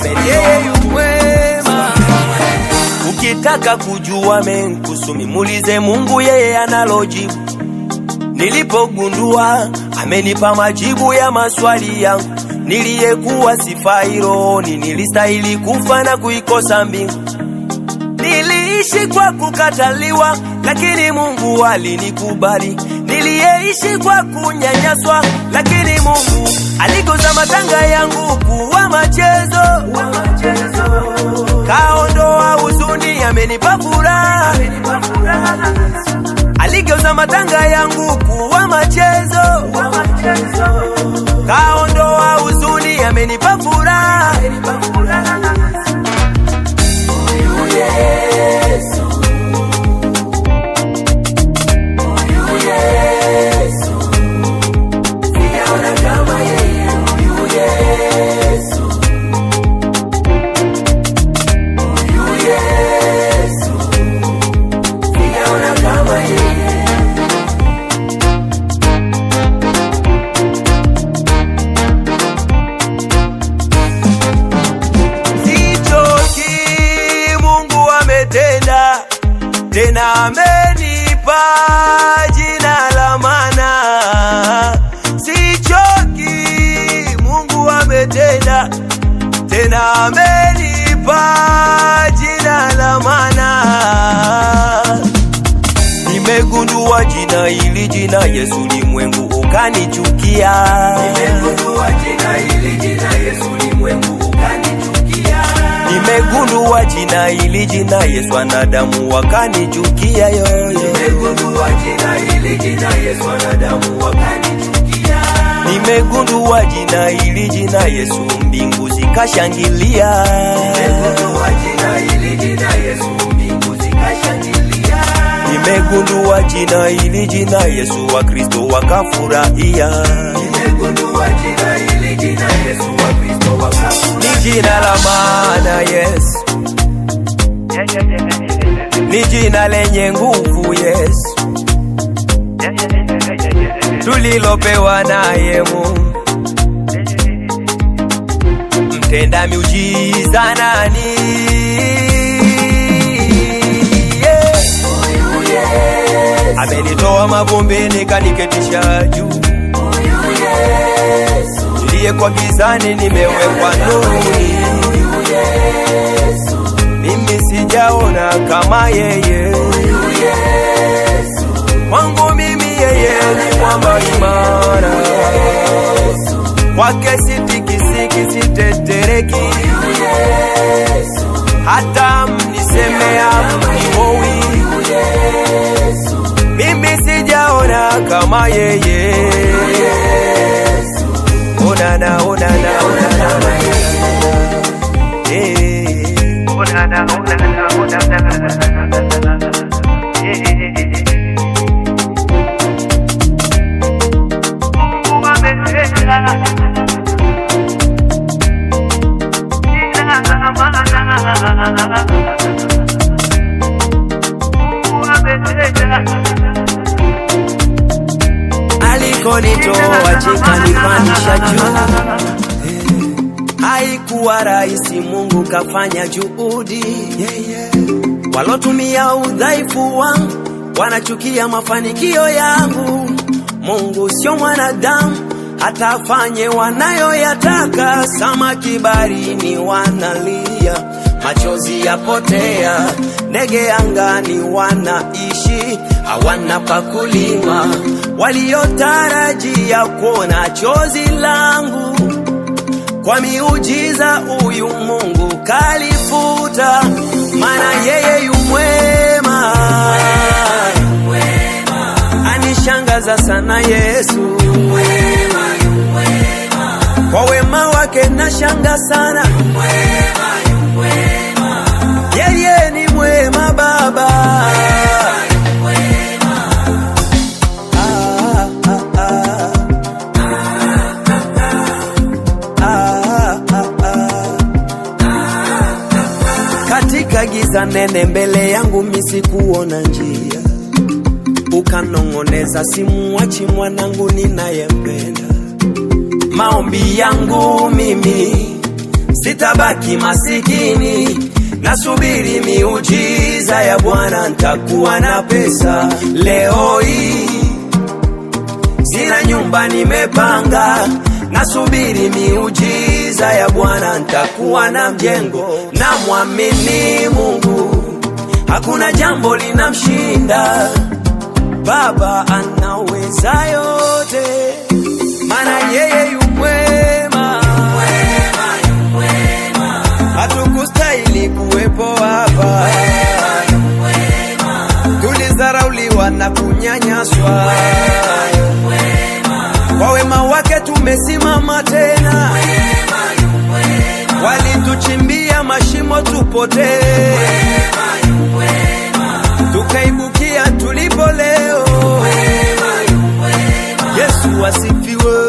yeye yu mwema. Ukitaka kujua menkuhusu muulize Mungu, yeye analojibu. Nilipogundua amenipa majibu ya maswali yangu, niliyekuwa sifai rohoni, nilistahili kufa na kuikosa mbingu. Niliishi kwa kukataliwa, lakini Mungu alinikubali. Niliyeishi kwa kunyanyaswa, lakini Mungu aligeuza matanga yangu kuwa machezo. Kaondoa huzuni, amenipa furaha. Aligeuza matanga yangu kuwa machezo. Kaondoa huzuni, amenipa furaha. Tena amenipa jina la maana, sichoki, Mungu ametenda. Tena amenipa jina la maana. Nimegundua jina hili, jina Yesu, ulimwengu ukanichukia. Nimegundua jina hili, jina Yesu, ulimwengu ukanichukia. Nimegundua jina hili, jina Yesu, wanadamu wakanichukia yo. Nimegundua jina hili, jina Yesu, wanadamu wakanichukia. Nimegundua jina hili, jina Yesu, mbingu zikashangilia. Nimegundua jina hili, jina Yesu, mbingu zikashangilia. Nimegundua jina hili, jina Yesu, Wakristo wakafurahia. Nimegundua jina hili, jina Yesu, Wakristo wakafurahia. Ni jina la maana Yesu, ni jina lenye nguvu Yesu, tulilopewa naye Mungu. Mtenda miujiza nani? Amenitoa mavumbini kaniketisha juu. Niliye kwa gizani nimewekwa nuruni. Mimi sijaona kama yeye. Kwangu mimi yeye ni mwamba imara. Kwake sitikisiki, sitetereki. Hata mnisemea mnihowi. Mimi sijaona kama yeye. Onana, onana, onana, onana, onana, onana. Alikonitoa chikanipandisha juu. Haikuwa rahisi, Mungu kafanya juhudi. Walotumia udhaifu wangu wanachukia mafanikio yangu. Mungu sio mwanadamu hata afanye wanayoyataka. Samaki baharini wanalia, machozi yapotea. Ndege angani wanaishi, hawana pa kulima. Waliotarajia kuona chozi langu, kwa miujiza huyu Mungu kalifuta. Maana yeye yu mwema, anishangaza sana Yesu. Kwa wema wake nashanga sana. Yeye ni mwema Baba. Katika giza nene mbele yangu misikuona njia. Ukanongoneza, simuachi mwanangu ninayempenda. Maombi yangu mimi sitabaki masikini, nasubiri miujiza ya Bwana, nitakuwa na pesa. Leo hii sina nyumba nimepanga, nasubiri miujiza ya Bwana, nitakuwa na mjengo. Na muamini Mungu, hakuna jambo linamshinda. Baba anaweza yote, maana yeye yu mwema. Hatukustahili kuwepo hapa, tulizarauliwa na kunyanyaswa. Kwa wema wake tumesimama tena, walituchimbia mashimo tupotee, tukaibukia tulipo leo. Yesu asifiwe.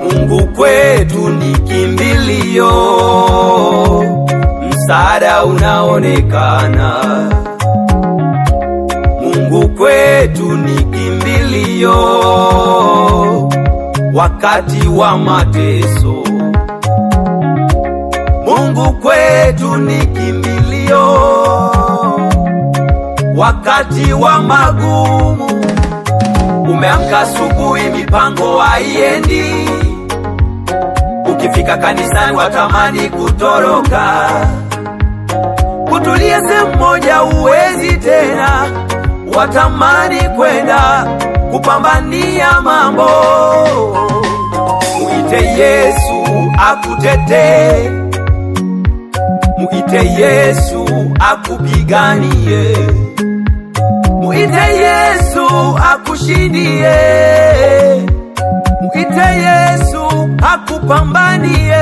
Mungu kwetu ni kimbilio, msaada unaonekana. Mungu kwetu ni kimbilio, wakati wa mateso. Mungu kwetu ni kimbilio, wakati wa magumu. Umeamka asubuhi, mipango haiendi, ukifika kanisani watamani kutoroka. Kutulia sehemu moja uwezi tena, watamani kwenda kupambania mambo. Muite Yesu akutetee, muite Yesu akupiganie, muite Yesu akushindie, muite Yesu akupambanie.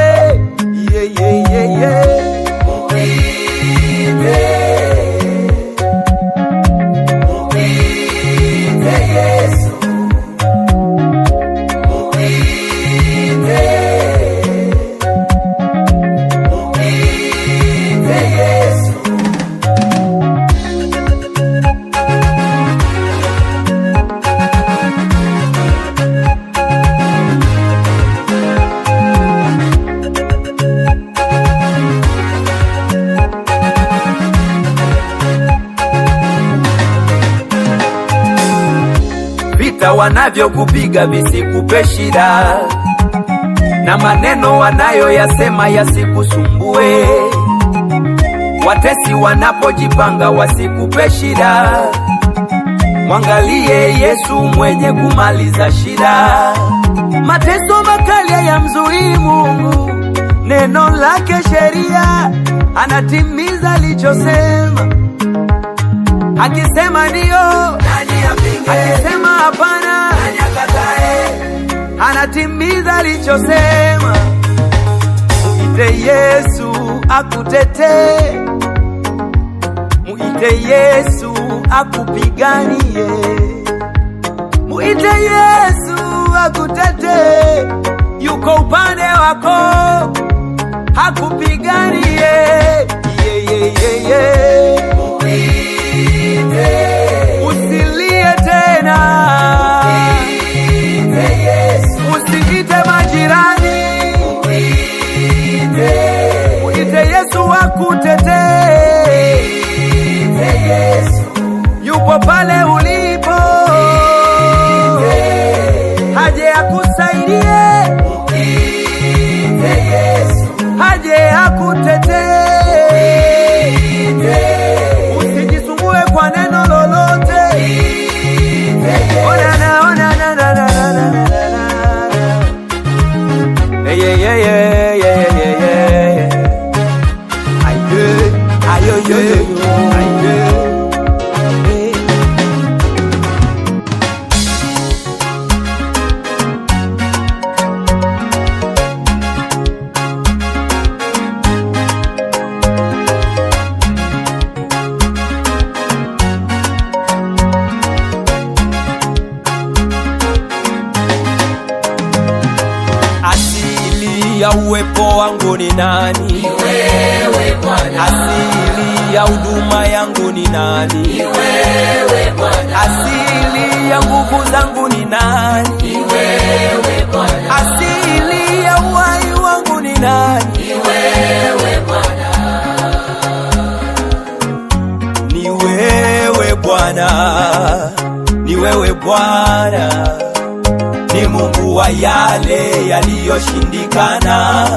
Vita wanavyokupiga visikupe shida, na maneno wanayoyasema yasikusumbue. Watesi wanapojipanga wasikupe shida, mwangalie Yesu mwenye kumaliza shida. Mateso makali hayamzuii Mungu, neno lake sheria anatimiza alichosema. Akisema ndio, nani apinge? Akisema hapana, nani akatae? Anatimiza alichosema. Muite Yesu akutetee, muite Yesu akupiganie, muite Yesu akutetee. Yuko upande wako, hakupiganie. Usilie tena, usiite majirani, muite Yesu akutetee. Yupo pale ulipo, haje akusaidie, haje akutetee. ya uwepo wangu ni nani? Ni wewe Bwana. Asili ya huduma yangu ni nani? Ni wewe Bwana. Asili ya nguvu zangu ni nani? Ni wewe Bwana. Asili ya uhai wangu ni nani? Ni wewe Bwana. Ni wewe Bwana. Ni wewe Bwana. Ni Mungu wa yale yaliyoshindikana,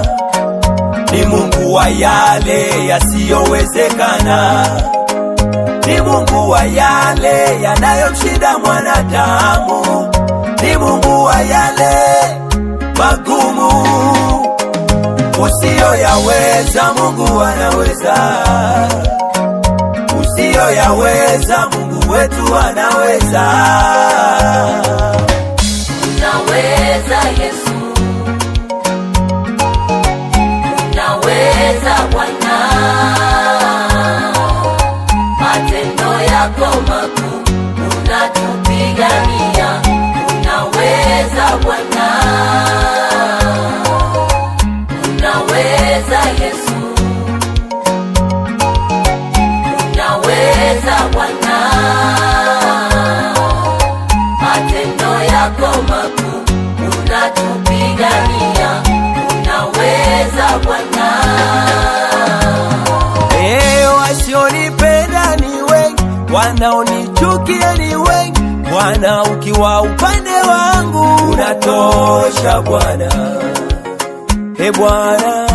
ni Mungu wa yale yasiyowezekana, ni Mungu wa yale yanayomshinda mwanadamu, ni Mungu wa yale magumu usiyoyaweza. Mungu anaweza, usiyoyaweza Mungu wetu anaweza. Unaweza Yesu, unaweza Bwana, matendo yako makuu unatupigania. Unaweza Bwana, unaweza Yesu, unaweza Bwana, matendo yako makuu unatupigania. Unaweza Bwana. Wasionipenda ni wengi, wanaonichukia ni wengi, Bwana ukiwa upande wangu unatosha Bwana. Bwana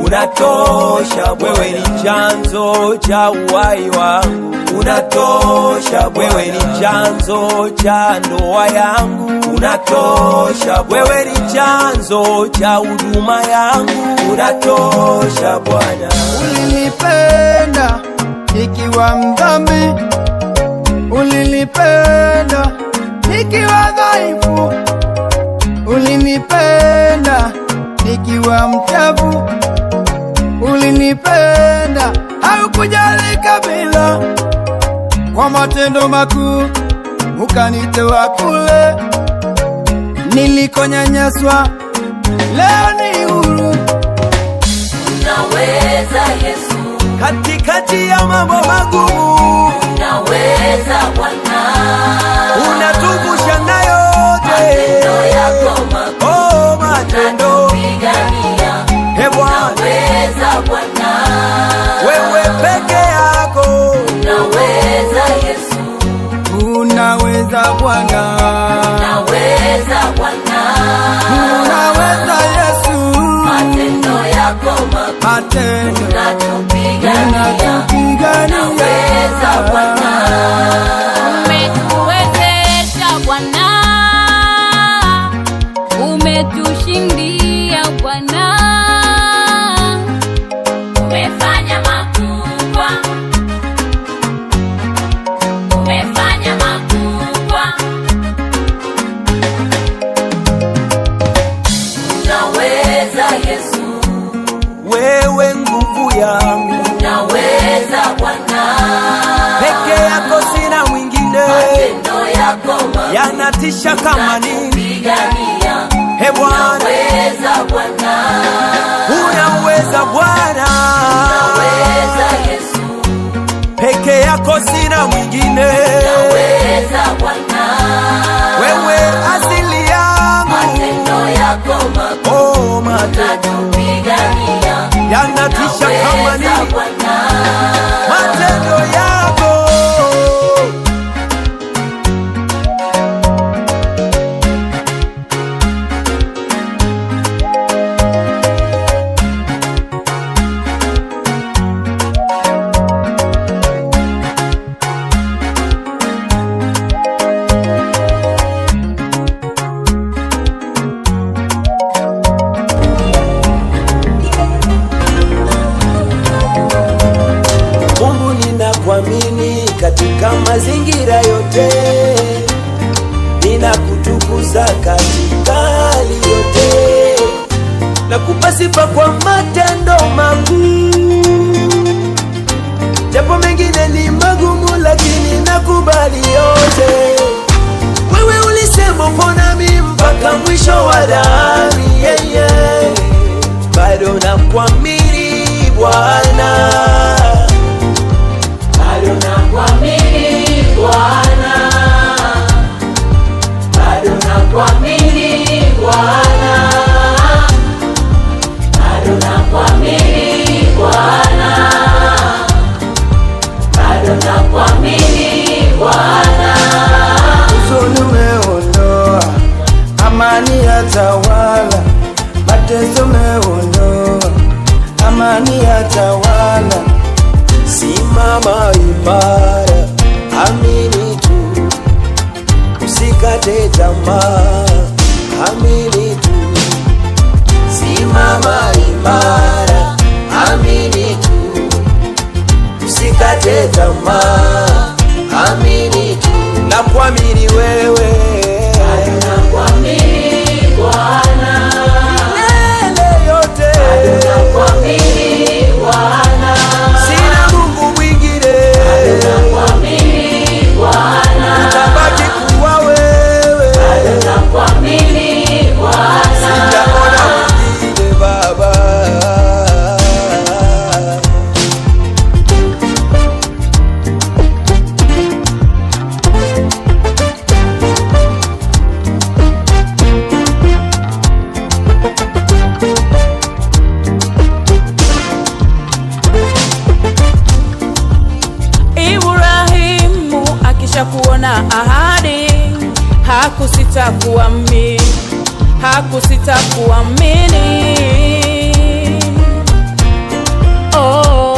unatosha, wewe ni chanzo cha uhai wangu, unatosha, wewe ni chanzo cha ndoa yangu, unatosha, wewe ni chanzo cha huduma yangu, unatosha Bwana. Ulinipenda nikiwa mdhambi, ulinipenda nikiwa dhaifu, ulinipenda nikiwa mchafu, ulinipenda haukujali kabila. Kwa matendo makuu ukanitoa kule nilikonyanyaswa, leo ni huru. Unaweza Yesu, katikati ya mambo magumu unaweza Bwana, unatuvusha na yote. matendo yako makuu matendo unatupigania. Bwana, unaweza Bwana, wewe peke yako unaweza Yesu, unaweza Bwana, unaweza Bwana, unaweza Yesu, matendo yako makuu matendo unatupigania. unaweza Bwana. Umetuwezesha Bwana, umetushindia Bwana, umefanya makubwa, umefanya makubwa. Unaweza Yesu, wewe nguvu yangu, unaweza Bwana, peke yako sina mwingine, matendo yako makuu yanatisha kama nini. pigania. Bwana, Unaweza Bwana, unaweza Bwana, unaweza Yesu, peke yako sina mwingine, unaweza Bwana, wewe asili yangu, matendo yako makuu unatupigania. yanatisha kama nini matendo yako. Ninakuamini katika mazingira yote, ninakutukuza katika hali yote, nakupa sifa kwa matendo makuu, japo mengine ni magumu, lakini nakubali yote. Wewe ulisema upo nami mpaka mwisho wa dahari, nakuamini Bwana, bado nakuamini Bwana, bado nakuamini Bwana, bado nakuamini Bwana, bado nakuamini Bwana. Huzuni umeondoa, amani yatawala. Mateso umeondoa, amani yatawala. simama imara, amini tu, usikate tamaa, amini tu. Simama imara, amini tu, usikate tamaa, amini tu. Nakuamini wewe, Nakuamini Bwana, milele yote. nakuamini Bwana, Sina Mungu mwingine, nakuamini Bwana, utabaki kuwa wewe. nakuamini Bwana, Sijaona mwingine Baba. Ibrahimu akisha kuona ahadi hakusita kuamini, hakusita kuamini. Oh.